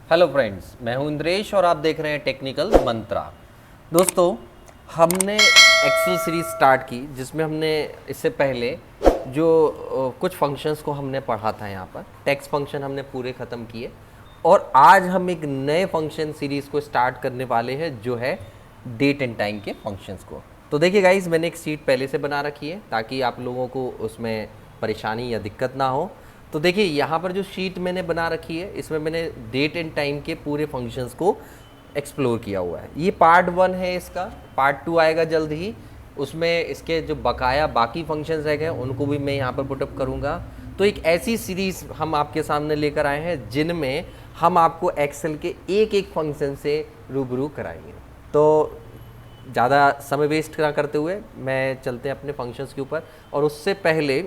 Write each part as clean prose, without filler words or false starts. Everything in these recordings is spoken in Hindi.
हेलो फ्रेंड्स, मैं हूं इंद्रेश और आप देख रहे हैं टेक्निकल मंत्रा। दोस्तों, हमने एक्सेल सीरीज स्टार्ट की जिसमें हमने इससे पहले जो कुछ फंक्शंस को हमने पढ़ा था। यहाँ पर टेक्स्ट फंक्शन हमने पूरे ख़त्म किए और आज हम एक नए फंक्शन सीरीज़ को स्टार्ट करने वाले हैं जो है डेट एंड टाइम के फंक्शंस को। तो देखिए गाइस, मैंने एक शीट पहले से बना रखी है ताकि आप लोगों को उसमें परेशानी या दिक्कत ना हो। तो देखिए यहाँ पर जो शीट मैंने बना रखी है इसमें मैंने डेट एंड टाइम के पूरे फंक्शंस को एक्सप्लोर किया हुआ है। ये पार्ट 1 है, इसका पार्ट 2 आएगा जल्द ही। उसमें इसके जो बकाया बाकी फंक्शंस रह गए उनको भी मैं यहाँ पर पुटअप करूँगा। तो एक ऐसी सीरीज़ हम आपके सामने लेकर आए हैं जिनमें हम आपको एक्सेल के एक एक फंक्शन से रूबरू कराएंगे। तो ज़्यादा समय वेस्ट ना करते हुए मैं चलते हैं अपने फंक्शंस के ऊपर। और उससे पहले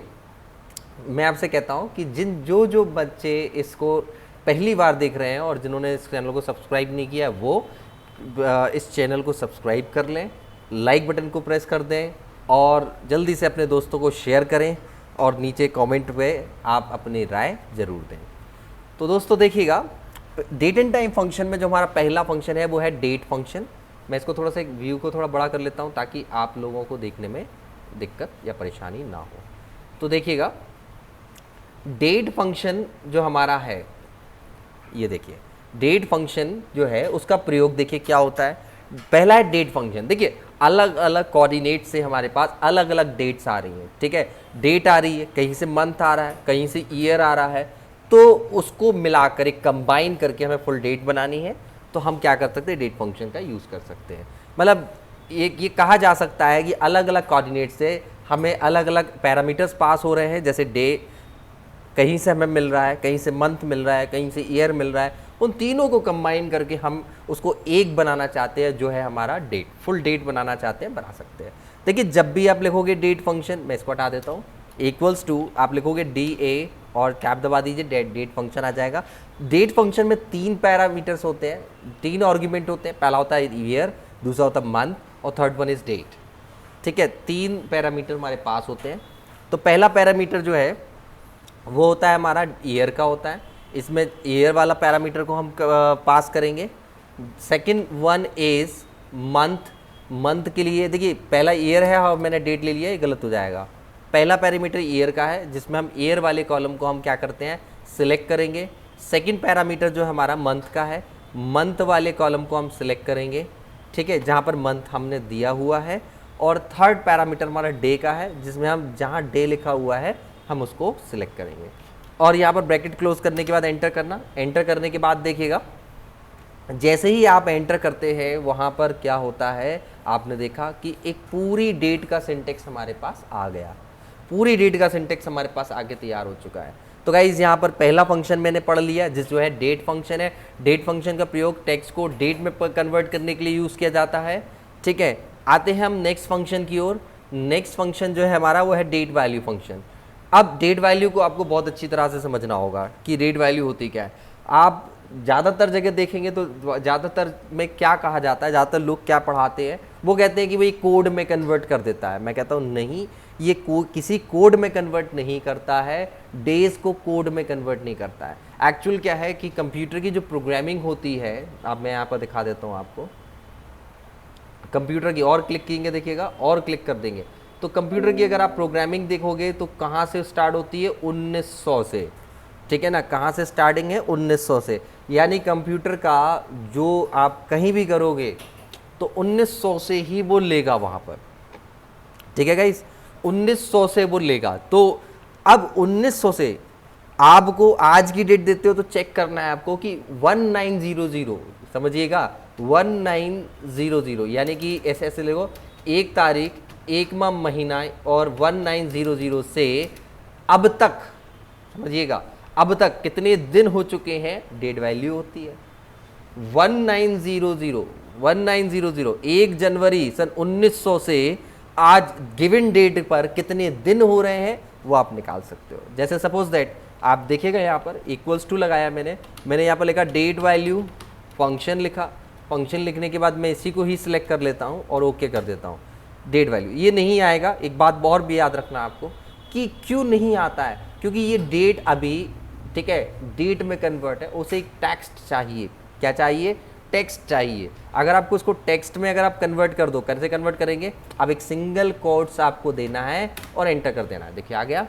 मैं आपसे कहता हूं कि जो बच्चे इसको पहली बार देख रहे हैं और जिन्होंने इस चैनल को सब्सक्राइब नहीं किया है वो इस चैनल को सब्सक्राइब कर लें, लाइक बटन को प्रेस कर दें और जल्दी से अपने दोस्तों को शेयर करें और नीचे कमेंट पे आप अपनी राय ज़रूर दें। तो दोस्तों देखिएगा, डेट एंड टाइम फंक्शन में जो हमारा पहला फंक्शन है वो है डेट फंक्शन। मैं इसको थोड़ा सा व्यू को थोड़ा बड़ा कर लेता हूँ ताकि आप लोगों को देखने में दिक्कत या परेशानी ना हो। तो देखिएगा, डेट फंक्शन जो हमारा है, ये देखिए डेट फंक्शन जो है उसका प्रयोग देखिए क्या होता है। पहला है डेट फंक्शन। देखिए अलग अलग कोऑर्डिनेट से हमारे पास अलग अलग डेट्स आ रही हैं, ठीक है। डेट आ रही है, कहीं से मंथ आ रहा है, कहीं से ईयर आ रहा है, तो उसको मिलाकर एक कंबाइन करके हमें फुल डेट बनानी है। तो हम क्या कर सकते हैं, डेट फंक्शन का यूज़ कर सकते हैं। मतलब ये कहा जा सकता है कि अलग अलग कोऑर्डिनेट से हमें अलग अलग पैरामीटर्स पास हो रहे हैं। जैसे डे कहीं से हमें मिल रहा है, कहीं से मंथ मिल रहा है, कहीं से ईयर मिल रहा है। उन तीनों को कंबाइन करके हम उसको एक बनाना चाहते हैं जो है हमारा डेट, फुल डेट बनाना चाहते हैं, बना सकते हैं। देखिए जब भी आप लिखोगे डेट फंक्शन, मैं इसको हटा देता हूँ, इक्वल्स टू आप लिखोगे DA और कैप दबा दीजिए, डेट फंक्शन आ जाएगा। डेट फंक्शन में 3 पैरामीटर्स होते हैं, 3 आर्गुमेंट होते हैं। पहला होता है ईयर, दूसरा होता है मंथ और थर्ड वन इज डेट, ठीक है। 3 पैरामीटर हमारे पास होते हैं। तो पहला पैरामीटर जो है वो होता है हमारा ईयर का होता है। इसमें ईयर वाला पैरामीटर को हम पास करेंगे। Second one is month. Month के लिए देखिए पहला ईयर है और मैंने डेट ले लिया, ये गलत हो जाएगा। पहला पैरामीटर ईयर का है जिसमें हम ईयर वाले कॉलम को हम क्या करते हैं, सिलेक्ट करेंगे। सेकंड पैरामीटर जो हमारा मंथ का है, मंथ वाले कॉलम को हम सिलेक्ट करेंगे, ठीक है, जहाँ पर मंथ हमने दिया हुआ है। और थर्ड पैरामीटर हमारा डे का है जिसमें हम जहाँ डे लिखा हुआ है हम उसको सिलेक्ट करेंगे। और यहाँ पर ब्रैकेट क्लोज करने के बाद एंटर करना। एंटर करने के बाद देखिएगा जैसे ही आप एंटर करते हैं वहाँ पर क्या होता है, आपने देखा कि एक पूरी डेट का सिंटेक्स हमारे पास आ गया। पूरी डेट का सिंटेक्स हमारे पास आके तैयार हो चुका है। तो गाइज यहाँ पर पहला फंक्शन मैंने पढ़ लिया जिस जो है डेट फंक्शन है। डेट फंक्शन का प्रयोग टेक्स्ट को डेट में कन्वर्ट करने के लिए यूज़ किया जाता है, ठीक है। आते हैं हम नेक्स्ट फंक्शन की ओर। नेक्स्ट फंक्शन जो है हमारा वो है डेट वैल्यू फंक्शन। अब डेट वैल्यू को आपको बहुत अच्छी तरह से समझना होगा कि डेट वैल्यू होती क्या है। आप ज़्यादातर जगह देखेंगे तो ज़्यादातर में क्या कहा जाता है, ज़्यादातर लोग क्या पढ़ाते हैं, वो कहते हैं कि भाई कोड में कन्वर्ट कर देता है। मैं कहता हूँ नहीं, ये किसी कोड में कन्वर्ट नहीं करता है, डेज को कोड में कन्वर्ट नहीं करता है। एक्चुअल क्या है कि कंप्यूटर की जो प्रोग्रामिंग होती है, अब मैं यहाँ पर दिखा देता हूँ आपको। कंप्यूटर की और क्लिक करेंगे, देखिएगा और क्लिक कर देंगे तो कंप्यूटर की अगर आप प्रोग्रामिंग देखोगे तो कहाँ से स्टार्ट होती है, 1900 से, ठीक है ना। कहाँ से स्टार्टिंग है, 1900 से। यानी कंप्यूटर का जो आप कहीं भी करोगे तो 1900 से ही वो लेगा वहाँ पर, ठीक है गाइस, 1900 से वो लेगा। तो अब 1900 से आपको आज की डेट देते हो तो चेक करना है आपको कि 1900, समझिएगा 1900, यानी कि ऐसे ऐसे लिखो 1 तारीख 1वां महीना और 1900 से अब तक, समझिएगा अब तक कितने दिन हो चुके हैं, डेट वैल्यू होती है। 1900 1 जनवरी सन 1900 से आज गिवन डेट पर कितने दिन हो रहे हैं वो आप निकाल सकते हो। जैसे सपोज दैट आप देखिएगा यहाँ पर इक्वल्स टू लगाया मैंने यहाँ पर लिखा डेट वैल्यू फंक्शन लिखा। फंक्शन लिखने के बाद मैं इसी को ही सिलेक्ट कर लेता हूँ और ओके कर देता हूँ। डेट वैल्यू ये नहीं आएगा। एक बात और भी याद रखना आपको कि क्यों नहीं आता है, क्योंकि ये डेट अभी ठीक है, डेट में कन्वर्ट है, उसे एक टेक्स्ट चाहिए। क्या चाहिए? टेक्स्ट चाहिए। अगर आपको उसको टेक्स्ट में अगर आप कन्वर्ट कर दो, कैसे कन्वर्ट करेंगे? अब एक सिंगल कोट्स आपको देना है और एंटर कर देना है। देखिए आ गया,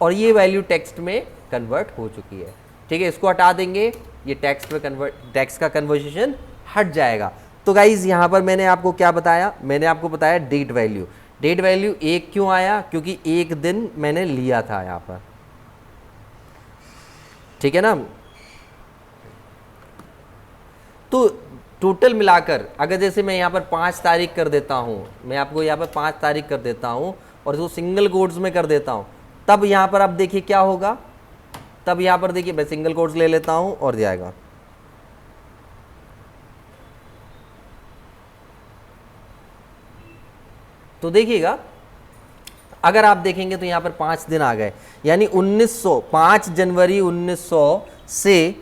और ये वैल्यू टेक्स्ट में कन्वर्ट हो चुकी है। ठीक है, इसको हटा देंगे, ये टेक्स्ट में कन्वर्ट, टेक्स्ट का कन्वर्सेशन हट जाएगा। तो गाइज यहाँ पर मैंने आपको क्या बताया? मैंने आपको बताया डेट वैल्यू। डेट वैल्यू 1 क्यों आया? क्योंकि 1 दिन मैंने लिया था यहाँ पर, ठीक है ना। तो टोटल मिलाकर अगर जैसे मैं यहाँ पर 5 तारीख कर देता हूँ, मैं आपको यहाँ पर 5 तारीख कर देता हूँ और इसको सिंगल कोट्स में कर देता हूँ, तब यहाँ पर आप देखिए क्या होगा। तब यहाँ पर देखिए मैं सिंगल कोट्स ले लेता हूँ और जाएगा, तो देखिएगा अगर आप देखेंगे तो यहाँ पर 5 दिन आ गए, यानी 5 जनवरी 1900 से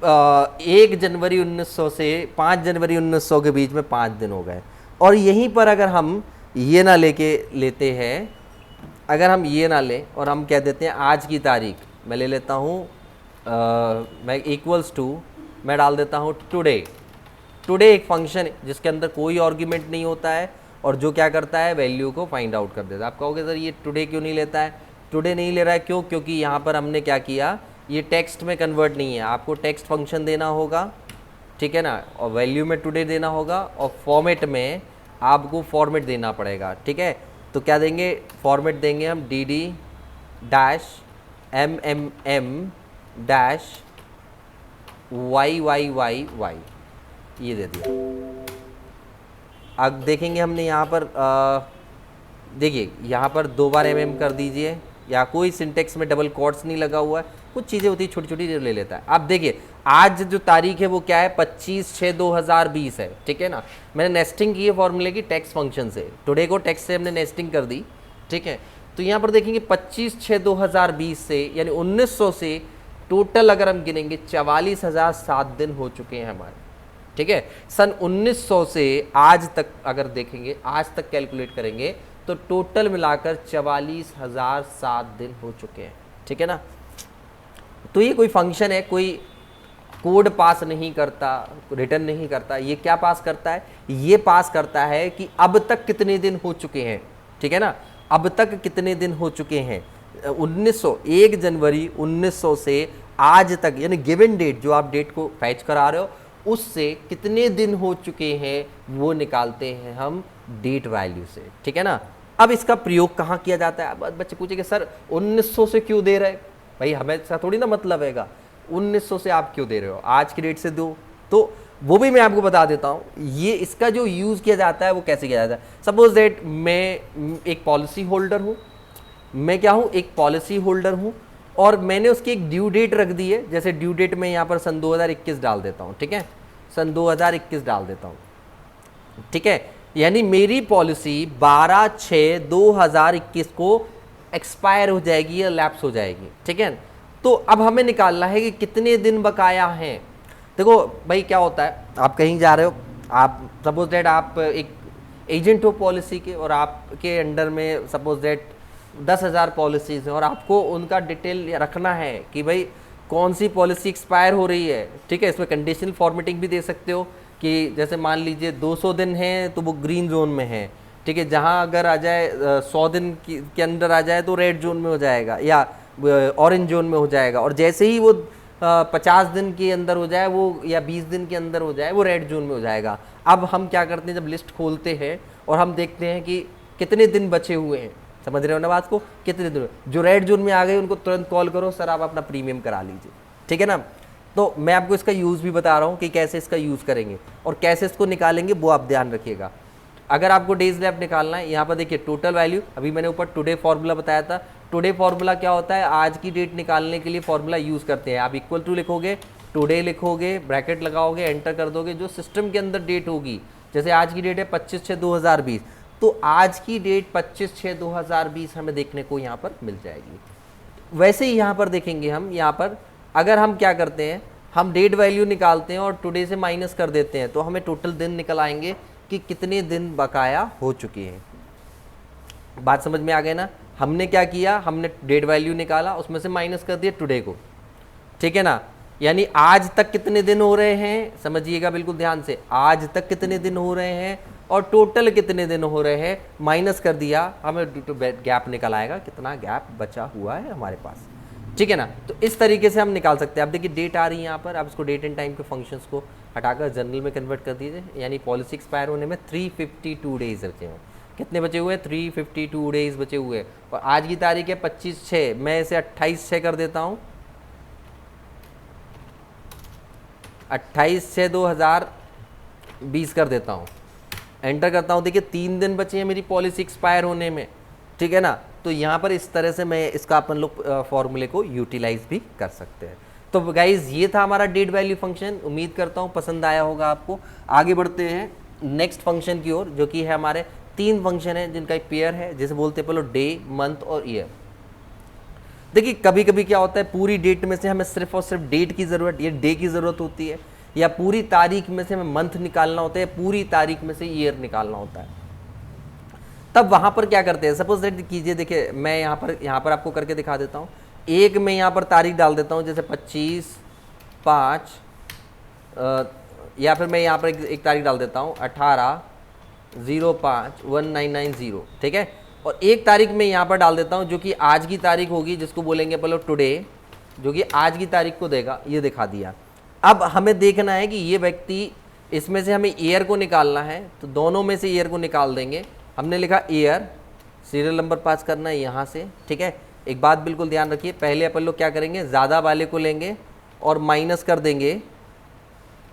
1 जनवरी 1900 से 5 जनवरी 1900 के बीच में 5 दिन हो गए। और यहीं पर अगर हम ये ना लेते हैं, अगर हम ये ना लें और हम कह देते हैं आज की तारीख, मैं ले लेता हूँ, मैं इक्वल्स टू, मैं डाल देता हूँ टुडे। टुडे एक फंक्शन है जिसके अंदर कोई आर्गुमेंट नहीं होता है और जो क्या करता है, वैल्यू को फाइंड आउट कर देता है। आप कहोगे सर ये टुडे क्यों नहीं लेता है? टुडे नहीं ले रहा है क्यों? क्योंकि यहाँ पर हमने क्या किया, ये टेक्स्ट में कन्वर्ट नहीं है, आपको टेक्स्ट फंक्शन देना होगा, ठीक है ना, और वैल्यू में टुडे देना होगा और फॉर्मेट में आपको फॉर्मेट देना पड़ेगा। ठीक है, तो क्या देंगे? फॉर्मेट देंगे हम dd dash MMM dash YYYY, ये दे दिया। अब देखेंगे हमने यहाँ पर देखिए यहाँ पर 2 बार MM कर दीजिए, या कोई सिंटेक्स में डबल कोट्स नहीं लगा हुआ है, कुछ चीज़ें होती है छोटी छोटी जो ले लेता है। आप देखिए आज जो तारीख है वो क्या है, 25/6/2020 है, ठीक है ना। मैंने नेस्टिंग की है फॉर्मूले की टेक्स्ट फंक्शन से, टुडे को टेक्स्ट से हमने नेस्टिंग कर दी, ठीक है। तो यहाँ पर देखेंगे 25/6/2020 से यानी 1900 से टोटल अगर हम गिनेंगे 44,007 दिन हो चुके हैं हमारे, ठीक है। सन 1900 से आज तक अगर देखेंगे, आज तक कैलकुलेट करेंगे तो टोटल मिलाकर 44,007 दिन हो चुके हैं, ठीक है ना। तो ये कोई फंक्शन है, कोई कोड पास नहीं करता, रिटर्न नहीं करता, ये क्या पास करता है? ये पास करता है कि अब तक कितने दिन हो चुके हैं, ठीक है ना, अब तक कितने दिन हो चुके हैं। 1 जनवरी 1900 से आज तक, यानी गिवन डेट, जो आप डेट को फैच करा रहे हो उससे कितने दिन हो चुके हैं वो निकालते हैं हम डेट वैल्यू से, ठीक है ना। अब इसका प्रयोग कहाँ किया जाता है? अब बच्चे पूछेंगे सर 1900 से क्यों दे रहे हैं? भाई हमें ऐसा थोड़ी ना मतलब हैगा, 1900 से आप क्यों दे रहे हो, आज की डेट से दो। तो वो भी मैं आपको बता देता हूँ, ये इसका जो यूज़ किया जाता है वो कैसे किया जाता है। सपोज दैट मैं एक पॉलिसी होल्डर हूँ, मैं क्या हूँ, एक पॉलिसी होल्डर हूँ, और मैंने उसकी एक ड्यू डेट रख दी है। जैसे ड्यू डेट में यहाँ पर सन 2021 डाल देता हूँ, ठीक है, सन 2021 डाल देता हूँ, ठीक है। यानी मेरी पॉलिसी 12/6/2021 को एक्सपायर हो जाएगी या लैप्स हो जाएगी, ठीक है। तो अब हमें निकालना है कि कितने दिन बकाया हैं। देखो भाई क्या होता है, आप कहीं जा रहे हो, आप सपोज दैट आप एक एजेंट हो पॉलिसी के, और आपके अंडर में सपोज दैट 10,000 पॉलिसीज़ हैं, और आपको उनका डिटेल रखना है कि भाई कौन सी पॉलिसी एक्सपायर हो रही है, ठीक है। इसमें कंडीशनल फॉर्मेटिंग भी दे सकते हो कि जैसे मान लीजिए 200 दिन हैं तो वो ग्रीन जोन में है, ठीक है। जहाँ अगर आ जाए 100 दिन के अंदर आ जाए तो रेड जोन में हो जाएगा या ऑरेंज जोन में हो जाएगा, और जैसे ही वो 50 दिन के अंदर हो जाए वो, या 20 दिन के अंदर हो जाए वो रेड जोन में हो जाएगा। अब हम क्या करते हैं, जब लिस्ट खोलते हैं और हम देखते हैं कि कितने दिन बचे हुए हैं, समझ रहे हो ना बात को, कितने दिन जो रेड जोन में आ गए उनको तुरंत कॉल करो, सर आप अपना प्रीमियम करा लीजिए, ठीक है ना। तो मैं आपको इसका यूज़ भी बता रहा हूँ कि कैसे इसका यूज़ करेंगे और कैसे इसको निकालेंगे, वो आप ध्यान रखिएगा। अगर आपको डेज लैप निकालना है, यहाँ पर देखिए टोटल वैल्यू, अभी मैंने ऊपर टुडे फॉर्मूला बताया था। टुडे फॉर्मूला क्या होता है, आज की डेट निकालने के लिए फॉर्मूला यूज़ करते हैं। आप इक्वल टू लिखोगे, टुडे लिखोगे, ब्रैकेट लगाओगे, एंटर कर दोगे, जो सिस्टम के अंदर डेट होगी, जैसे आज की डेट है 25/6/2020, तो आज की डेट 25/6/2020 हमें देखने को यहाँ पर मिल जाएगी। वैसे ही यहाँ पर देखेंगे हम, यहाँ पर अगर हम क्या करते हैं, हम डेट वैल्यू निकालते हैं और टुडे से माइनस कर देते हैं, तो हमें टोटल दिन निकल आएंगे कि कितने दिन बकाया हो चुके हैं। बात समझ में आ गई ना। हमने क्या किया, हमने डेट वैल्यू निकाला, उसमें से माइनस कर दिया टुडे को, ठीक है ना। यानी आज तक कितने दिन हो रहे हैं, समझिएगा बिल्कुल ध्यान से, आज तक कितने दिन हो रहे हैं और टोटल कितने दिन हो रहे हैं, माइनस कर दिया, हमें गैप निकल आएगा, कितना गैप बचा हुआ है हमारे पास, ठीक है ना। तो इस तरीके से हम निकाल सकते हैं। अब देखिए डेट आ रही है यहाँ पर, अब इसको डेट एंड टाइम के फंक्शंस को हटाकर जनरल में कन्वर्ट कर दीजिए, यानी पॉलिसी एक्सपायर होने में 352 डेज बचे हैं। कितने बचे हुए हैं, 352 डेज बचे हुए हैं। और आज की तारीख है 25/6, मैं इसे 28/6 कर देता हूँ, 28/6/2020 कर देता हूँ, एंटर करता हूँ। देखिए 3 दिन बचे हैं मेरी पॉलिसी एक्सपायर होने में, ठीक है ना। तो यहाँ पर इस तरह से मैं इसका अपन लोग फॉर्मूले को यूटिलाइज भी कर सकते हैं। तो गाइज ये था हमारा डेट वैल्यू फंक्शन, उम्मीद करता हूँ पसंद आया होगा आपको। आगे बढ़ते हैं नेक्स्ट फंक्शन की ओर, जो कि है हमारे 3 फंक्शन है जिनका एक पेयर है, जिसे बोलते हैं पहले डे, मंथ और ईयर। देखिए कभी कभी क्या होता है, पूरी डेट में से हमें सिर्फ और सिर्फ डेट की ज़रूरत, ये डे की ज़रूरत होती है, या पूरी तारीख में से हमें मंथ निकालना होता है, पूरी तारीख में से ईयर निकालना होता है। तब वहाँ पर क्या करते हैं, सपोज दैट कीजिए, देखिए मैं यहाँ पर आपको करके दिखा देता हूँ। एक मैं यहाँ पर तारीख डाल देता हूँ, जैसे 25/5, या फिर मैं यहाँ पर एक तारीख डाल देता हूँ 18/05/1990, ठीक है। और एक तारीख में यहाँ पर डाल देता हूँ जो कि आज की तारीख होगी, जिसको बोलेंगे पहले टुडे, जो कि आज की तारीख को देगा, ये दिखा दिया। अब हमें देखना है कि ये व्यक्ति, इसमें से हमें ईयर को निकालना है, तो दोनों में से ईयर को निकाल देंगे। हमने लिखा ईयर, सीरियल नंबर पास करना है यहाँ से, ठीक है। एक बात बिल्कुल ध्यान रखिए, पहले अपन लोग क्या करेंगे, ज़्यादा वाले को लेंगे और माइनस कर देंगे,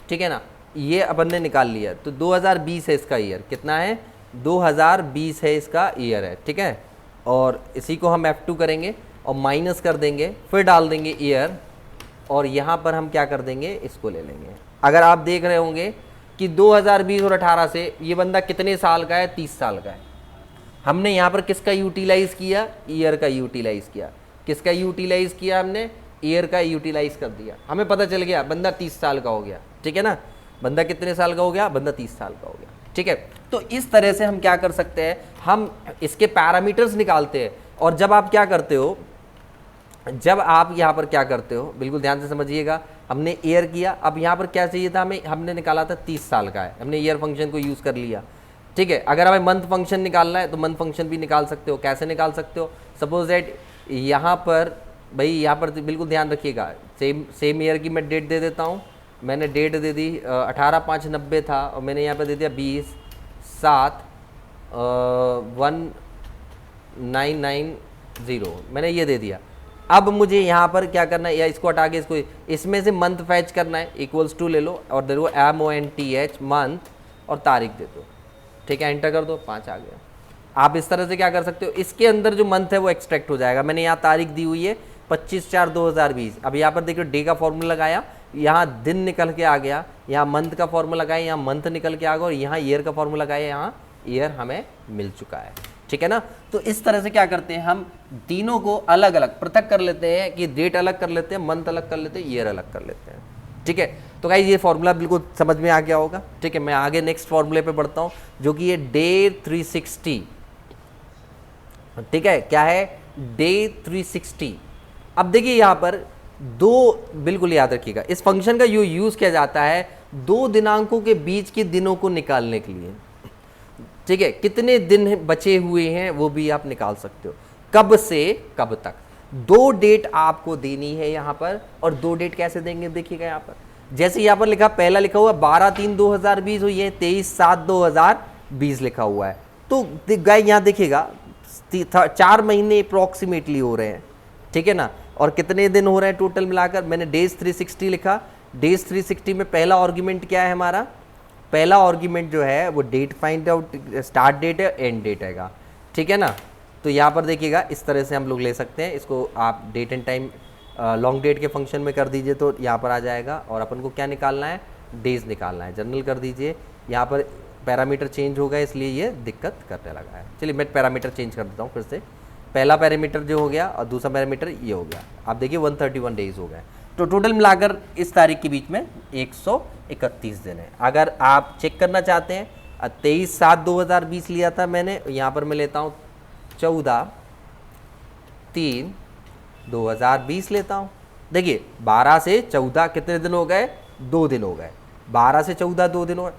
ठीक है ना। ये अपन ने निकाल लिया, तो 2020 है इसका ईयर, कितना है, 2020 है इसका ईयर है, ठीक है। और इसी को हम F2 करेंगे और माइनस कर देंगे, फिर डाल देंगे ईयर, और यहाँ पर हम क्या कर देंगे, इसको ले लेंगे। अगर आप देख रहे होंगे कि 2020 और 18 से ये बंदा कितने साल का है, 30 साल का है। हमने यहाँ पर किसका यूटिलाइज किया, ईयर का यूटिलाइज किया। किसका यूटिलाइज किया हमने, ईयर का यूटिलाइज कर दिया। हमें पता चल गया बंदा 30 साल का हो गया, ठीक है ना। बंदा कितने साल का हो गया, बंदा 30 साल का हो गया, ठीक है। तो इस तरह से हम क्या कर सकते हैं, हम इसके पैरामीटर्स निकालते हैं। और जब आप क्या करते हो, जब आप यहाँ पर क्या करते हो, बिल्कुल ध्यान से समझिएगा, हमने ईयर किया, अब यहाँ पर क्या चाहिए था हमें, हमने निकाला था 30 साल का है, हमने ईयर फंक्शन को यूज़ कर लिया, ठीक है। अगर हमें मंथ फंक्शन निकालना है तो मंथ फंक्शन भी निकाल सकते हो। कैसे निकाल सकते हो, सपोज दैट यहाँ पर भाई, यहाँ पर बिल्कुल ध्यान रखिएगा, सेम ईयर की मैं डेट दे देता हूँ। मैंने डेट दे दी 18/5/90 था, और मैंने यहाँ पर दे दिया 20/7/1990, मैंने ये दे दिया। अब मुझे यहाँ पर क्या करना है, या इसको हटा के इसमें से मंथ फैच करना है, इक्वल्स टू ले लो और दे दो MONTH मंथ और तारीख दे दो, ठीक है। एंटर कर दो, 5 आ गया। आप इस तरह से क्या कर सकते हो, इसके अंदर जो मंथ है वो एक्सट्रैक्ट हो जाएगा। मैंने यहाँ तारीख दी हुई है 25/4/2020। अब यहाँ पर देखिए डे का फॉर्मूला लगाया, यहाँ दिन निकल के आ गया, यहाँ मंथ का फॉर्मूला लगाया, यहाँ मंथ निकल के आ गया, और यहाँ ईयर का फॉर्मूला लगाया, यहाँ ईयर हमें मिल चुका है, ठीक है ना। तो इस तरह से क्या करते हैं, हम तीनों को अलग अलग पृथक कर लेते हैं, कि डेट अलग कर लेते हैं, मंथ अलग कर लेते हैं, ईयर अलग कर लेते हैं, ठीक है। तो गाइस ये फॉर्मूला बिल्कुल समझ में आ गया होगा, ठीक है। मैं आगे नेक्स्ट फॉर्मूले पे बढ़ता हूँ, जो कि ये डे 360, ठीक है। क्या है, डे 360। अब देखिए यहाँ पर दो, बिल्कुल याद रखिएगा, इस फंक्शन का यूज किया जाता है 2 दिनांकों के बीच के दिनों को निकालने के लिए, ठीक है। कितने दिन बचे हुए हैं वो भी आप निकाल सकते हो, कब से कब तक। 2 डेट आपको देनी है यहाँ पर, और 2 डेट कैसे देंगे, देखिएगा यहाँ पर, जैसे यहाँ पर लिखा, पहला लिखा हुआ 12/3/2020, और ये 23/7/2020 लिखा हुआ है। तो गाय यहाँ देखिएगा 4 महीने अप्रॉक्सीमेटली हो रहे हैं, ठीक है ना। और कितने दिन हो रहे हैं टोटल मिलाकर, मैंने डेज 360 लिखा। डेज 360 में पहला आर्गुमेंट क्या है हमारा, पहला आर्गुमेंट जो है वो date find out, start date है, एंड डेट है, ठीक है ना। तो यहाँ पर देखिएगा इस तरह से हम लोग ले सकते हैं इसको। आप date and time long date के फंक्शन में कर दीजिए तो यहाँ पर आ जाएगा, और अपन को क्या निकालना है, डेज निकालना है। जनरल कर दीजिए, यहाँ पर पैरामीटर चेंज हो गया इसलिए ये दिक्कत करने लगा है। चलिए मैं पैरामीटर चेंज कर देता हूँ फिर से। पहला पैरामीटर जो हो गया और दूसरा पैरामीटर ये हो गया, आप देखिए 131 डेज हो गए। तो टोटल मिलाकर इस तारीख के बीच में 131 दिन है। अगर आप चेक करना चाहते हैं, 23/7/2020 लिया था मैंने, यहाँ पर मैं लेता हूँ 14/3/2020 लेता हूँ, देखिए 12 से 14 कितने दिन हो गए, 2 दिन हो गए, 12 से 14 2 दिन हो गए।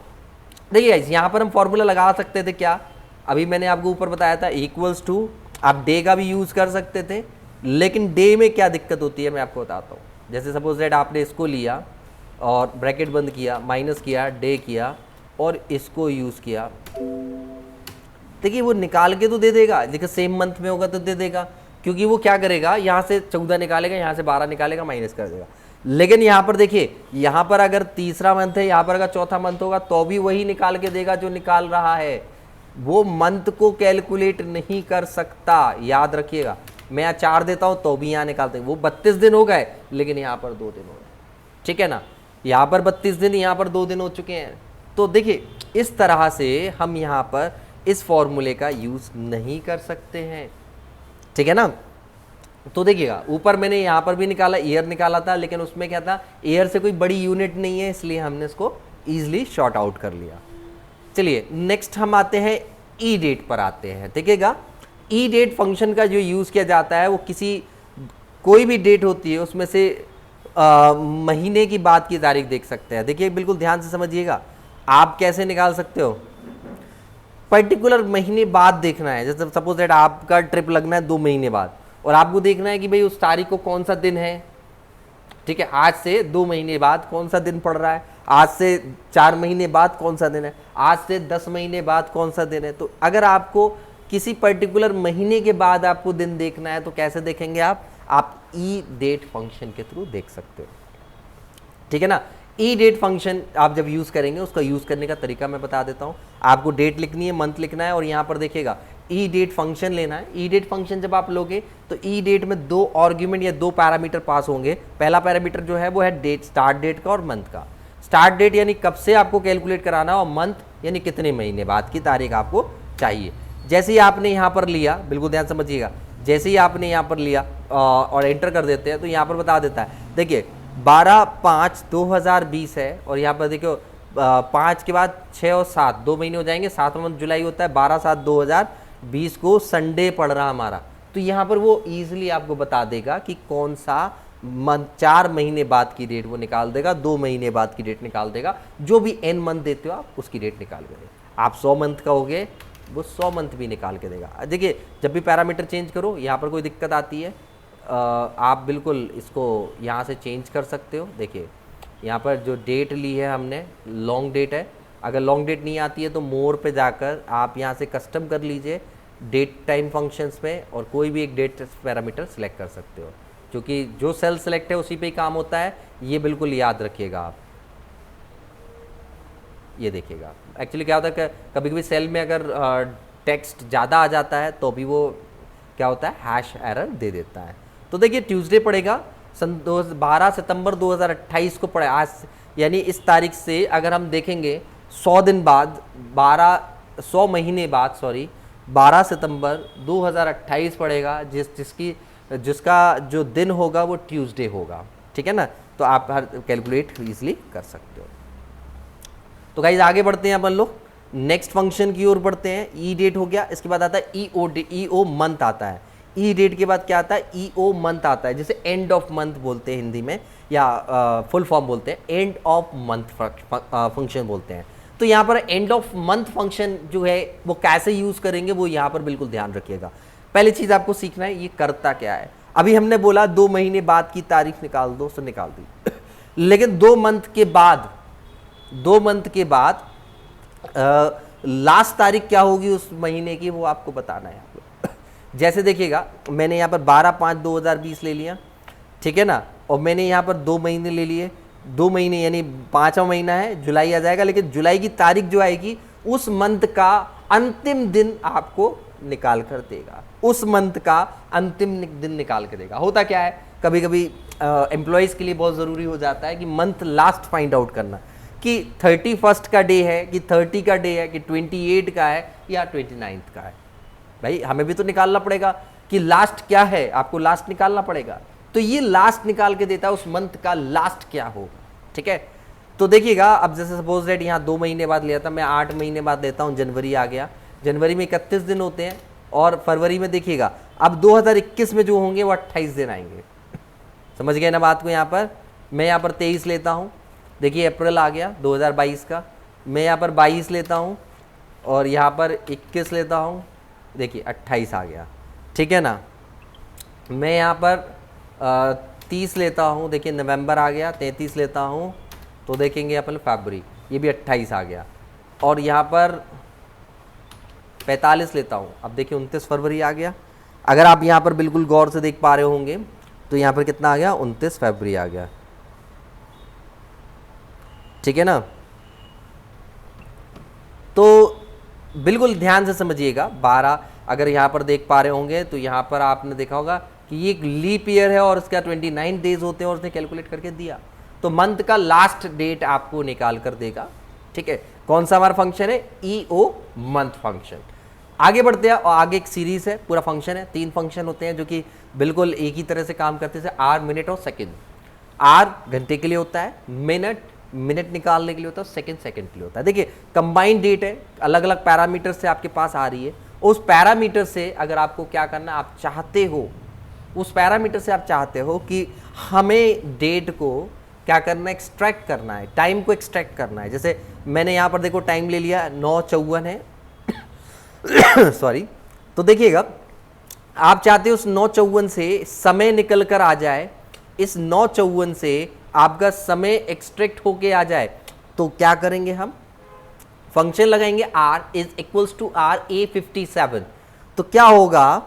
देखिए गाइस यहाँ पर हम फॉर्मूला लगा सकते थे क्या, अभी मैंने आपको ऊपर बताया था इक्वल्स टू, आप डे का भी यूज़ कर सकते थे, लेकिन डे में क्या दिक्कत होती है मैं आपको बताता हूँ। जैसे सपोज दैट आपने इसको लिया और ब्रैकेट बंद किया, माइनस किया, डे किया और इसको यूज़ किया, देखिए वो निकाल के तो दे देगा, देखिए सेम मंथ में होगा तो दे देगा, क्योंकि वो क्या करेगा यहाँ से 14 निकालेगा, यहाँ से 12 निकालेगा, माइनस कर देगा। लेकिन यहाँ पर देखिए, यहाँ पर अगर तीसरा मंथ है, यहाँ पर अगर चौथा मंथ होगा तो भी वही निकाल के देगा जो निकाल रहा है, वो मंथ को कैलकुलेट नहीं कर सकता, याद रखिएगा। मैं यहाँ 4 देता हूँ तो भी यहाँ निकालते हैं, वो 32 दिन हो गए लेकिन यहाँ पर 2 दिन हो गए, ठीक है ना, यहाँ पर 32 दिन, यहाँ पर 2 दिन हो चुके हैं। तो देखिए इस तरह से हम यहाँ पर इस फॉर्मूले का यूज़ नहीं कर सकते हैं, ठीक है ना। तो देखिएगा ऊपर मैंने यहाँ पर भी निकाला, ईयर निकाला था, लेकिन उसमें क्या था, ईयर से कोई बड़ी यूनिट नहीं है, इसलिए हमने इसको ईजिली शॉर्ट आउट कर लिया। चलिए नेक्स्ट हम आते हैं ई डेट पर आते हैं। देखिएगा ई डेट फंक्शन का जो यूज़ किया जाता है वो किसी कोई भी डेट होती है उसमें से महीने की बाद की तारीख देख सकते हैं। देखिए बिल्कुल ध्यान से समझिएगा, आप कैसे निकाल सकते हो, पर्टिकुलर महीने बाद देखना है। जैसे सपोज दैट आपका ट्रिप लगना है 2 महीने बाद और आपको देखना है कि भाई उस तारीख को कौन सा दिन है, ठीक है, आज से 2 महीने बाद कौन सा दिन पड़ रहा है, आज से 4 महीने बाद कौन सा दिन है, आज से 10 महीने बाद कौन सा दिन है। तो अगर आपको किसी पर्टिकुलर महीने के बाद आपको दिन देखना है तो कैसे देखेंगे आप ई डेट फंक्शन के थ्रू देख सकते हो, ठीक है ना। ई डेट फंक्शन आप जब यूज़ करेंगे, उसका यूज़ करने का तरीका मैं बता देता हूँ। आपको डेट लिखनी है, मंथ लिखना है और यहाँ पर देखिएगा ई डेट फंक्शन लेना है। ई डेट फंक्शन जब आप लोगे तो ई डेट में 2 आर्ग्यूमेंट या 2 पैरामीटर पास होंगे। पहला पैरामीटर जो है वो है डेट, स्टार्ट डेट का और मंथ का। स्टार्ट डेट यानी कब से आपको कैलकुलेट कराना, और मंथ यानी कितने महीने बाद की तारीख आपको चाहिए। जैसे ही आपने यहाँ पर लिया, बिल्कुल ध्यान समझिएगा, जैसे ही आपने यहाँ पर लिया और एंटर कर देते हैं तो यहाँ पर बता देता है, देखिए 12/5/2020 है और यहाँ पर देखो 5 के बाद 6 और 7 2 महीने हो जाएंगे, 7वां मंथ जुलाई होता है, 12/7/2020 को संडे पड़ रहा हमारा। तो यहाँ पर वो ईजिली आपको बता देगा कि कौन सा मंथ, 4 महीने बाद की डेट वो निकाल देगा, 2 महीने बाद की डेट निकाल देगा, जो भी n मंथ देते हो आप उसकी डेट निकाल के देगा। आप 100 मंथ का हो गए, वो 100 मंथ भी निकाल के देगा। देखिए जब भी पैरामीटर चेंज करो, यहाँ पर कोई दिक्कत आती है आप बिल्कुल इसको यहाँ से चेंज कर सकते हो। देखिए यहाँ पर जो डेट ली है हमने, लॉन्ग डेट है, अगर लॉन्ग डेट नहीं आती है तो मोर पे जाकर आप यहाँ से कस्टम कर लीजिए डेट टाइम फंक्शंस में और कोई भी एक डेट पैरामीटर सेलेक्ट कर सकते हो, क्योंकि जो सेल सेलेक्ट है उसी पे ही काम होता है, ये बिल्कुल याद रखिएगा आप। ये देखिएगा एक्चुअली क्या होता है, कभी कभी सेल में अगर टेक्स्ट ज़्यादा आ जाता है तो भी वो क्या होता है, हैश एरर दे देता है। तो देखिए ट्यूसडे पड़ेगा, 12 सितंबर 2028 को पड़े आज, यानी इस तारीख से अगर हम देखेंगे 100 दिन बाद, 100 महीने बाद 12 सितंबर 2028 पड़ेगा, जिसका जो दिन होगा वो ट्यूसडे होगा, ठीक है ना। तो आप हर कैलकुलेट ईजिली कर सकते हो। तो गाइस आगे बढ़ते हैं अपन लोग, नेक्स्ट फंक्शन की ओर बढ़ते हैं। ई डेट हो गया, इसके बाद आता है ई ओ मंथ आता है। ई डेट के बाद क्या आता है, ई ओ मंथ आता है, जिसे एंड ऑफ मंथ बोलते हैं हिंदी में, या फुल फॉर्म बोलते हैं एंड ऑफ मंथ फंक्शन बोलते हैं। तो यहाँ पर एंड ऑफ मंथ फंक्शन जो है वो कैसे यूज़ करेंगे वो यहाँ पर बिल्कुल ध्यान रखिएगा। पहली चीज़ आपको सीखना है ये करता क्या है। अभी हमने बोला 2 महीने बाद की तारीख निकाल दो, तो निकाल दी लेकिन 2 मंथ के बाद लास्ट तारीख क्या होगी उस महीने की वो आपको बताना है आपको। जैसे देखिएगा मैंने यहाँ पर 12/5/2020 ले लिया, ठीक है ना, और मैंने यहाँ पर 2 महीने ले लिए, 2 महीने यानी 5वां महीना है, जुलाई आ जाएगा, लेकिन जुलाई की तारीख जो आएगी उस मंथ का अंतिम दिन आपको निकाल कर देगा, उस मंथ का अंतिम दिन निकाल के देगा। होता क्या है, कभी कभी एम्प्लॉयज़ के लिए बहुत ज़रूरी हो जाता है कि मंथ लास्ट फाइंड आउट करना, कि 31 का डे है कि 30 का डे है कि 28 का है या 29 का है। भाई हमें भी तो निकालना पड़ेगा कि लास्ट क्या है, आपको लास्ट निकालना पड़ेगा। तो ये लास्ट निकाल के देता है उस मंथ का लास्ट क्या होगा, ठीक है। तो देखिएगा अब जैसे सपोज दैट यहाँ 2 महीने बाद लिया था, मैं 8 महीने बाद देता हूँ, जनवरी आ गया, जनवरी में 31 दिन होते हैं, और फरवरी में देखिएगा अब 2021 में जो होंगे वो 28 दिन आएंगे, समझ गए ना बात को। यहाँ पर मैं यहाँ पर 23 लेता हूँ, देखिए अप्रैल आ गया 2022 का। मैं यहाँ पर 22 लेता हूँ और यहाँ पर 21 लेता हूँ, देखिए 28 आ गया, ठीक है ना। मैं यहाँ पर 30 लेता हूँ, देखिए नवंबर आ गया। 33 लेता हूँ तो देखेंगे अपन फरवरी, ये भी 28 आ गया। और यहाँ पर 45 लेता हूँ, अब देखिए 29 फरवरी आ गया। अगर आप यहाँ पर बिल्कुल गौर से देख पा रहे होंगे तो यहाँ पर कितना आ गया, 29 फरवरी आ गया, ठीक है ना। तो बिल्कुल ध्यान से समझिएगा। 12 अगर यहाँ पर देख पा रहे होंगे तो यहाँ पर आपने देखा होगा कि ये एक लीप ईयर है और इसका 29 डेज होते हैं और उसने कैलकुलेट करके दिया। तो मंथ का लास्ट डेट आपको निकाल कर देगा, ठीक है। कौन सा हमारा फंक्शन है, EO मंथ फंक्शन। आगे बढ़ते हैं और आगे एक सीरीज है, पूरा फंक्शन है। 3 फंक्शन होते हैं जो कि बिल्कुल एक ही तरह से काम करते हैं, आर, मिनट और सेकंड। आर घंटे के लिए होता है, मिनट निकालने के लिए होता है, सेकंड के लिए होता है। देखिए कंबाइंड डेट है, अलग अलग पैरामीटर से आपके पास आ रही है। उस पैरामीटर से अगर आपको क्या करना, आप चाहते हो उस पैरामीटर से आप चाहते हो कि हमें डेट को क्या करना है, एक्सट्रैक्ट करना है, टाइम को एक्सट्रैक्ट करना है। जैसे मैंने यहाँ पर देखो टाइम ले लिया 9:54 है सॉरी। तो देखिएगा आप चाहते हो उस 9:54 से समय निकल कर आ जाए, इस 9:54 से आपका समय एक्सट्रैक्ट होके आ जाए। तो क्या करेंगे, हम फंक्शन लगाएंगे r is equals to r A57। तो क्या होगा,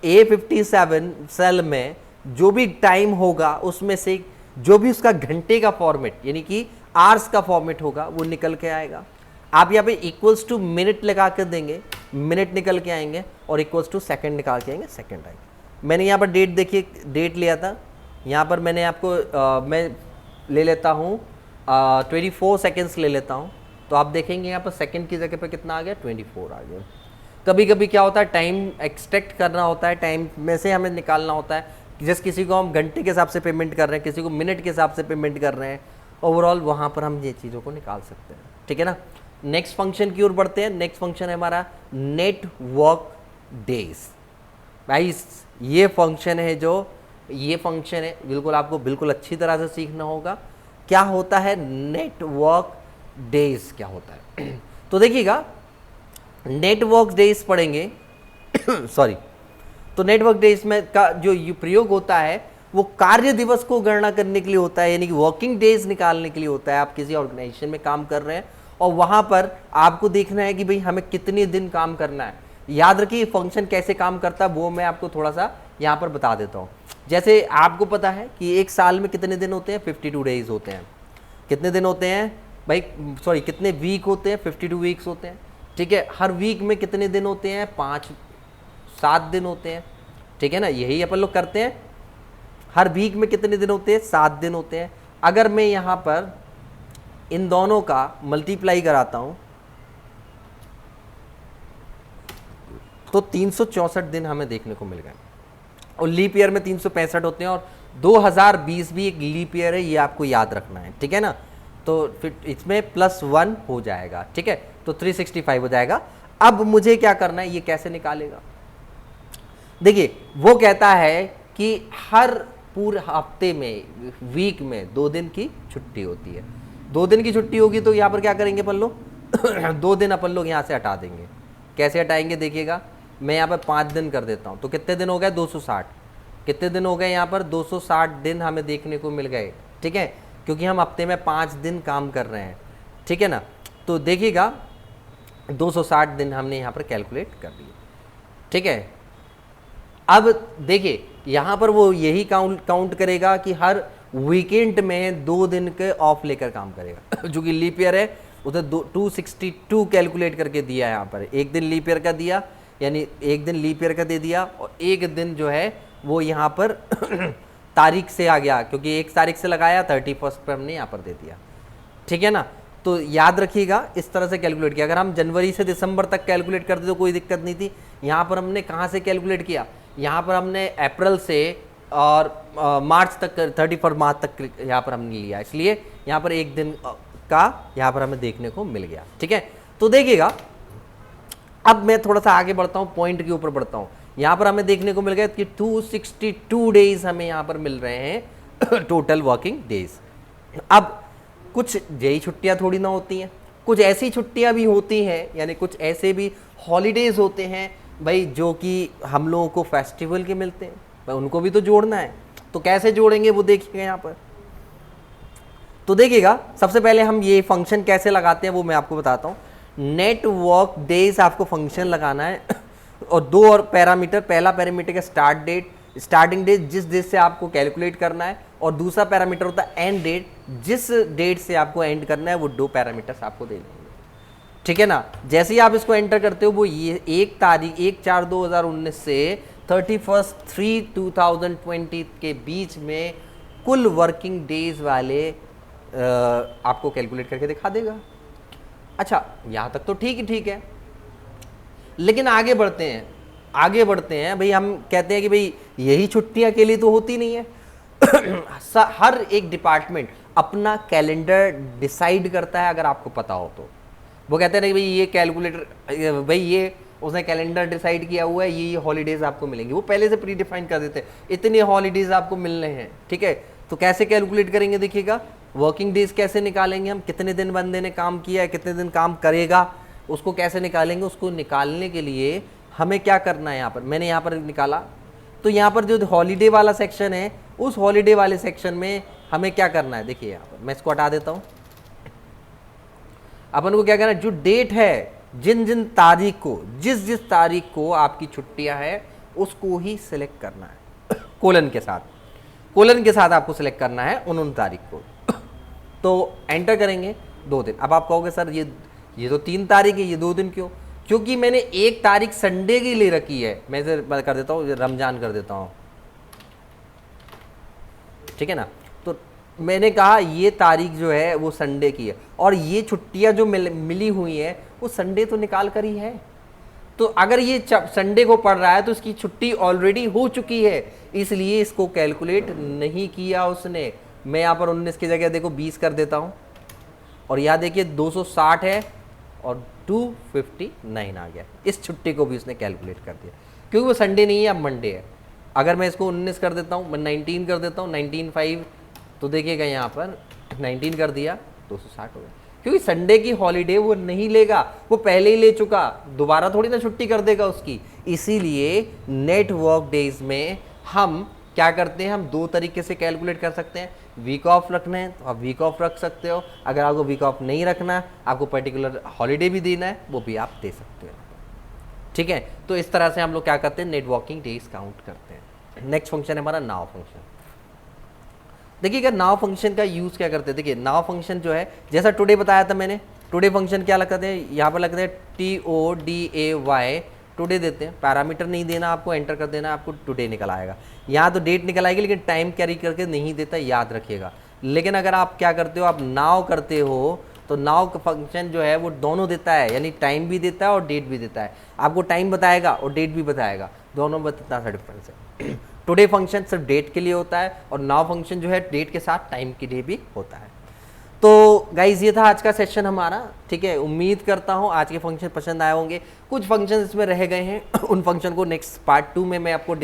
A57 सेल में जो भी टाइम होगा उसमें से जो भी उसका घंटे का फॉर्मेट यानी कि आवर्स का फॉर्मेट होगा वो निकल के आएगा। आप यहाँ पे इक्वल्स टू मिनट लगा कर देंगे, मिनट निकल के आएंगे, और इक्वल्स टू सेकंड निकाल के आएंगे, सेकंड आएंगे। मैंने यहाँ पर डेट देखिए, डेट लिया था यहाँ पर मैंने आपको मैं ले लेता हूँ 24 सेकेंड्स ले लेता हूँ। तो आप देखेंगे यहाँ पर सेकंड की जगह पर कितना आ गया, 24 आ गया। कभी कभी क्या होता है, टाइम एक्सट्रैक्ट करना होता है, टाइम में से हमें निकालना होता है। जैसे किसी को हम घंटे के हिसाब से पेमेंट कर रहे हैं, किसी को मिनट के हिसाब से पेमेंट कर रहे हैं, ओवरऑल वहाँ पर हम ये चीज़ों को निकाल सकते हैं, ठीक है ना। नेक्स्ट फंक्शन की ओर बढ़ते हैं। नेक्स्ट फंक्शन है हमारा नेटवर्क डेज। भाई ये फंक्शन है, जो ये फंक्शन है बिल्कुल आपको बिल्कुल अच्छी तरह से सीखना होगा। क्या होता है नेटवर्क डेज, क्या होता है तो देखिएगा नेटवर्क डेज पढ़ेंगे सॉरी। तो नेटवर्क डेज में का जो प्रयोग होता है वो कार्य दिवस को गणना करने के लिए होता है, यानी कि वर्किंग डेज निकालने के लिए होता है। आप किसी ऑर्गेनाइजेशन में काम कर रहे हैं और वहां पर आपको देखना है कि भाई हमें कितने दिन काम करना है। याद रखिए फंक्शन कैसे काम करता है वो मैं आपको थोड़ा सा यहाँ पर बता देता हूँ। जैसे आपको पता है कि एक साल में कितने दिन होते हैं, 52 डेज होते हैं। कितने दिन होते हैं भाई, सॉरी कितने वीक होते हैं, 52 वीक्स होते हैं, ठीक है। हर वीक में कितने दिन होते हैं, 7 दिन होते हैं, ठीक है ना। यही अपन लोग करते हैं। हर वीक में कितने दिन होते हैं, 7 दिन होते हैं। अगर मैं यहाँ पर इन दोनों का मल्टीप्लाई कराता हूँ तो 364 दिन हमें देखने को मिल गए। और लीप ईयर में 365 होते हैं और 2020 भी एक लीप ईयर है, ये आपको याद रखना है, ठीक है ना। तो फिर इसमें +1 हो जाएगा, ठीक है। तो 365 हो जाएगा। अब मुझे क्या करना है, ये कैसे निकालेगा। देखिए वो कहता है कि हर पूरे हफ्ते में, वीक में 2 दिन की छुट्टी होती है। 2 दिन की छुट्टी होगी तो यहाँ पर क्या करेंगे अपन लोग 2 दिन अपन लोग यहाँ से हटा देंगे। कैसे हटाएंगे देखिएगा, मैं यहाँ पर 5 दिन कर देता हूँ। तो कितने दिन हो गए, 260। कितने दिन हो गए यहाँ पर, 260 दिन हमें देखने को मिल गए, ठीक है, क्योंकि हम हफ्ते में 5 दिन काम कर रहे हैं, ठीक है ना। तो देखिएगा 260 दिन हमने यहाँ पर कैलकुलेट कर दिए, ठीक है। अब देखिए यहाँ पर वो यही काउंट करेगा कि हर वीकेंड में 2 दिन के ऑफ लेकर काम करेगा जो कि लीप ईयर है उधर 262 कैलकुलेट करके दिया है। यहाँ पर एक दिन लीप ईयर का दिया, यानी एक दिन लीप ईयर का दे दिया, और एक दिन जो है वो यहाँ पर तारीख से आ गया, क्योंकि 1 तारीख से लगाया, 31 पर हमने यहाँ पर दे दिया, ठीक है ना। तो याद रखिएगा इस तरह से कैलकुलेट किया। अगर हम जनवरी से दिसंबर तक कैलकुलेट करते तो कोई दिक्कत नहीं थी। यहाँ पर हमने कहाँ से कैलकुलेट किया, यहाँ पर हमने अप्रैल से और मार्च तक, 31 मार्च तक यहाँ पर हमने लिया, इसलिए यहाँ पर एक दिन का यहाँ पर हमें देखने को मिल गया, ठीक है। तो देखिएगा अब मैं थोड़ा सा आगे बढ़ता हूँ, पॉइंट के ऊपर बढ़ता हूँ। यहाँ पर हमें देखने को मिल गया कि 262 डेज हमें यहाँ पर मिल रहे हैं टोटल वर्किंग डेज। अब कुछ यही छुट्टियां थोड़ी ना होती हैं, कुछ ऐसी छुट्टियां भी होती हैं, यानी कुछ ऐसे भी हॉलीडेज होते हैं भाई जो कि हम लोगों को फेस्टिवल के मिलते हैं, भाई उनको भी तो जोड़ना है। तो कैसे जोड़ेंगे वो देखिएगा यहाँ पर। तो देखिएगा सबसे पहले हम ये फंक्शन कैसे लगाते हैं वो मैं आपको बताता हूँ। नेट वर्क डेज आपको फंक्शन लगाना है और दो और पैरामीटर, पहला पैरामीटर का स्टार्ट डेट, स्टार्टिंग डेट जिस डेट से आपको कैलकुलेट करना है, और दूसरा पैरामीटर होता है एंड डेट, जिस डेट से आपको एंड करना है। वो दो पैरामीटर्स आपको दे देंगे, ठीक है ना। जैसे ही आप इसको एंटर करते हो वो ये 1/4/2019 से 31/3/2020 के बीच में कुल वर्किंग डेज वाले आपको कैलकुलेट करके दिखा देगा। अच्छा, यहाँ तक तो ठीक है, लेकिन आगे बढ़ते हैं भाई। हम कहते हैं कि भाई यही छुट्टियां के लिए तो होती नहीं है। हर एक डिपार्टमेंट अपना कैलेंडर डिसाइड करता है, अगर आपको पता हो तो। वो कहते हैं नहीं भाई ये कैलकुलेटर, भाई ये उसने कैलेंडर डिसाइड किया हुआ है, ये हॉलीडेज आपको मिलेंगे। वो पहले से प्री डिफाइन कर देते हैं इतने हॉलीडेज आपको मिलने हैं, ठीक है। तो कैसे कैलकुलेट करेंगे देखिएगा, वर्किंग डेज कैसे निकालेंगे हम, कितने दिन बंदे ने काम किया है, कितने दिन काम करेगा, उसको कैसे निकालेंगे। उसको निकालने के लिए हमें क्या करना है, यहाँ पर मैंने यहाँ पर निकाला। तो यहाँ पर जो हॉलीडे वाला सेक्शन है, उस हॉलीडे वाले सेक्शन में हमें क्या करना है, देखिए यहाँ पर मैं इसको हटा देता हूँ। अपन को क्या करना है, जो डेट है, जिन जिन तारीख को, जिस जिस तारीख को आपकी छुट्टियां हैं उसको ही सिलेक्ट करना है कोलन के साथ आपको सिलेक्ट करना है उन तारीख को। तो एंटर करेंगे 2 दिन। अब आप कहोगे सर ये तो 3 तारीख है, ये 2 दिन क्यों? क्योंकि मैंने 1 तारीख संडे की ले रखी है। मैं इसे कर देता हूँ, रमजान कर देता हूँ, ठीक है ना। तो मैंने कहा ये तारीख जो है वो संडे की है, और ये छुट्टियां जो मिली हुई है वो संडे तो निकाल कर ही है। तो अगर ये संडे को पड़ रहा है तो इसकी छुट्टी ऑलरेडी हो चुकी है, इसलिए इसको कैलकुलेट नहीं किया उसने। मैं यहाँ पर 19 की जगह देखो 20 कर देता हूँ, और यहाँ देखिए 260 है और 259 आ गया। इस छुट्टी को भी उसने कैलकुलेट कर दिया, क्योंकि वो संडे नहीं है, अब मंडे है। अगर मैं इसको 19 कर देता हूँ, मैं 19 कर देता हूँ, 19/5, तो देखिएगा यहाँ पर 19 कर दिया, 260 हो गया। क्योंकि संडे की हॉलीडे वो नहीं लेगा, वो पहले ही ले चुका, दोबारा थोड़ी ना छुट्टी कर देगा उसकी। इसीलिए नेट वर्क डेज में हम क्या करते हैं, हम 2 तरीके से कैलकुलेट कर सकते हैं। वीक ऑफ रखना है तो आप वीक ऑफ रख सकते हो, अगर आपको वीक ऑफ नहीं रखना, आपको पर्टिकुलर हॉलीडे भी देना है, वो भी आप दे सकते हो, ठीक है। तो इस तरह से हम लोग क्या करते हैं, नेट वर्किंग डेज काउंट करते हैं। नेक्स्ट फंक्शन है हमारा नाउ फंक्शन। देखिए नाउ फंक्शन का यूज क्या करते हैं, देखिए नाउ फंक्शन जो है, जैसा टुडे बताया था मैंने, टुडे फंक्शन क्या लगते हैं, यहाँ पर लगते हैं TODAY, टुडे देते हैं, पैरामीटर नहीं देना आपको, एंटर कर देना, आपको टुडे निकल आएगा। यहाँ तो डेट निकल आएगी, लेकिन टाइम कैरी करके नहीं देता, याद रखिएगा। लेकिन अगर आप क्या करते हो, आप नाउ करते हो, तो नाउ का फंक्शन जो है वो दोनों देता है, यानी टाइम भी देता है और डेट भी देता है। आपको टाइम बताएगा और डेट भी बताएगा, दोनों में इतना सा डिफरेंस है। टुडे फंक्शन सिर्फ डेट के लिए होता है, और नाउ फंक्शन जो है डेट के साथ टाइम के लिए भी होता है। तो गाइज ये था आज का सेशन हमारा, ठीक है। उम्मीद करता हूँ आज के फंक्शन पसंद आए होंगे। कुछ फंक्शन इसमें रह गए हैं, उन फंक्शन को नेक्स्ट पार्ट 2 में मैं आपको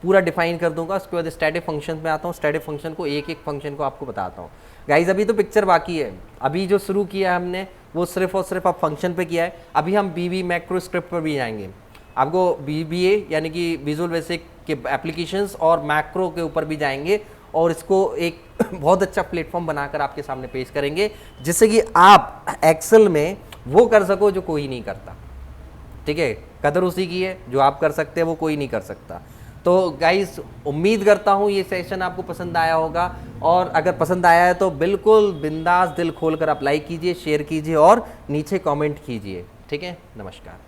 पूरा डिफाइन कर दूंगा। उसके बाद स्टैटिक फंक्शन में आता हूँ, स्टैटिक फंक्शन को एक एक फंक्शन को आपको बताता हूँ। गाइज अभी तो पिक्चर बाकी है, अभी जो शुरू किया है हमने वो सिर्फ और सिर्फ अब फंक्शन पे किया है। अभी हम BB मैक्रो स्क्रिप्ट पर भी जाएंगे, आपको VBA यानी कि विजुअल बेसिक के एप्लीकेशंस और मैक्रो के ऊपर भी जाएंगे, और इसको एक बहुत अच्छा प्लेटफॉर्म बनाकर आपके सामने पेश करेंगे, जिससे कि आप एक्सेल में वो कर सको जो कोई नहीं करता, ठीक है। कदर उसी की है, जो आप कर सकते हैं वो कोई नहीं कर सकता। तो गाइस उम्मीद करता हूँ ये सेशन आपको पसंद आया होगा, और अगर पसंद आया है तो बिल्कुल बिंदास दिल खोलकर आप लाइक कीजिए, शेयर कीजिए और नीचे कमेंट कीजिए, ठीक है। नमस्कार।